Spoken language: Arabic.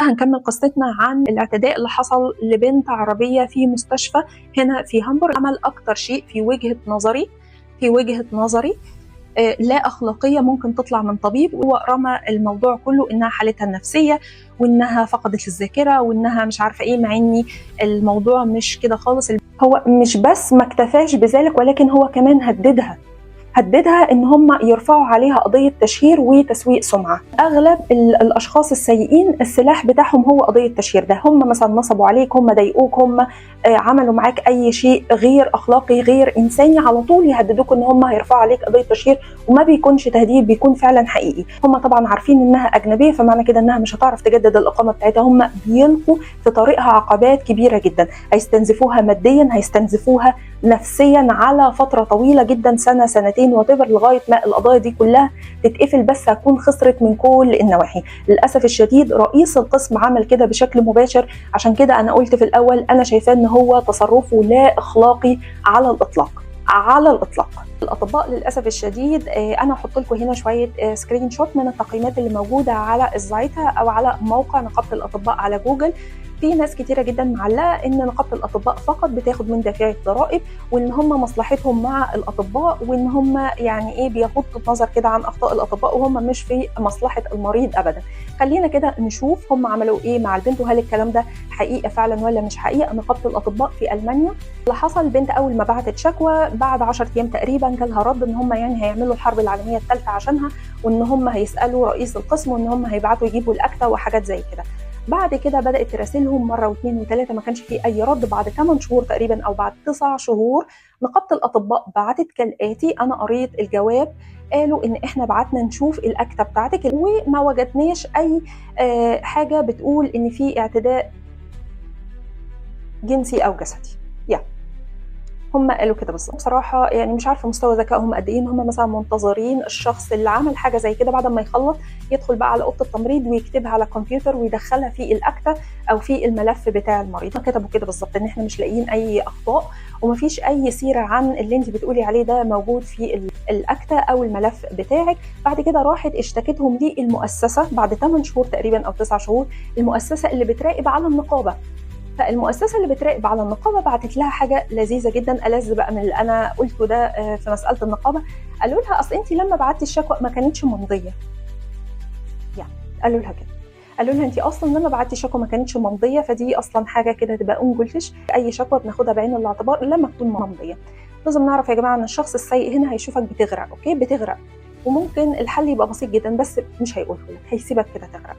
هنكمل قصتنا عن الاعتداء اللي حصل لبنت عربية في مستشفى هنا في هامبورغ. عمل أكتر شيء في وجهة نظري لا أخلاقية ممكن تطلع من طبيب، ورمى الموضوع كله إنها حالتها النفسية وإنها فقدت الذاكرة وإنها مش عارفة إيه، مع إن الموضوع مش كده خالص. هو مش بس ما اكتفاش بذلك، ولكن هو كمان هددها ان هم يرفعوا عليها قضيه تشهير وتسويق سمعه. اغلب الاشخاص السيئين السلاح بتاعهم هو قضيه التشهير ده. هم مثلا نصبوا عليك، هم ضايقوك، هم عملوا معاك اي شيء غير اخلاقي غير انساني، على طول يهددوك ان هم هيرفعوا عليك قضيه تشهير، وما بيكونش تهديد، بيكون فعلا حقيقي. هم طبعا عارفين انها اجنبيه، فمعنى كده انها مش هتعرف تجدد الاقامه بتاعتها. هم بيلقوا في طريقها عقبات كبيره جدا، هيستنزفوها ماديا، هيستنزفوها نفسيا على فتره طويله جدا، سنه سنتين وتبر، لغايه ما القضايا دي كلها تتقفل، بس هتكون خسرت من كل النواحي. للاسف الشديد رئيس القسم عمل كده بشكل مباشر، عشان كده انا قلت في الاول انا شايفاه ان هو تصرفه لا اخلاقي على الاطلاق. الاطباء للاسف الشديد انا هحط لكم هنا شويه سكرين شوت من التقييمات اللي موجوده على الزايتا او على موقع نقابه الاطباء على جوجل. في ناس كتيره جدا معلقه ان نقابه الاطباء فقط بتاخد من دافعي الضرائب، وان هم مصلحتهم مع الاطباء، وان هم يعني ايه بيغضوا النظر كده عن اخطاء الاطباء، وهم مش في مصلحه المريض ابدا. خلينا كده نشوف هم عملوا ايه مع البنت، وهل الكلام ده حقيقه فعلا ولا مش حقيقه. نقابه الاطباء في المانيا اللي حصل، البنت اول ما بعتت شكوى بعد 10 ايام تقريبا جالها رد ان هم يعني هيعملوا الحرب العالميه الثالثه عشانها، وان هم هيسالوا رئيس القسم، وان هم هيبعتوا يجيبوا الاكتا وحاجات زي كده. بعد كده بدات تراسلهم مره واثنين وثلاثه، ما كانش في اي رد. بعد 8 شهور تقريبا او بعد 9 شهور نقابه الاطباء بعتت كالاتي، انا قريت الجواب، قالوا ان احنا بعتنا نشوف الاكتا بتاعتك وما وجدناش اي حاجه بتقول ان في اعتداء جنسي او جسدي. هم قالوا كده بالظبط. بصراحه يعني مش عارفه مستوى ذكائهم قد ايه، ان هم مثلا منتظرين الشخص اللي عمل حاجه زي كده بعد ما يخلص يدخل بقى على اوضه التمريض ويكتبها على الكمبيوتر ويدخلها في الاكتا او في الملف بتاع المريض. كتبوا كده بالظبط ان احنا مش لاقيين اي اخطاء، ومفيش اي سيره عن اللي انت بتقولي عليه ده موجود في الاكتا او الملف بتاعك. بعد كده راحت اشتكتهم للمؤسسه بعد 8 شهور تقريبا او 9 شهور، المؤسسه اللي بتراقب على النقابه. فالمؤسسه اللي بتراقب على النقابه بعتت لها حاجه لذيذه جدا، ألذ بقى من اللي انا قلته ده في مساله النقابه. قالوا لها اصل انت لما بعتي الشكوى ما كانتش ممضيه. يعني قالوا لها كده، قالوا لها انت اصلا لما بعتي الشكوى ما كانتش ممضيه، فدي اصلا حاجه كده تبقى انجلش. اي شكوى بناخدها بعين الاعتبار لما تكون ممضيه. لازم نعرف يا جماعه ان الشخص السيء هنا هيشوفك بتغرق، اوكي، بتغرق، وممكن الحل يبقى بسيط جدا، بس مش هيقوله لك، هيسيبك كده تغرق.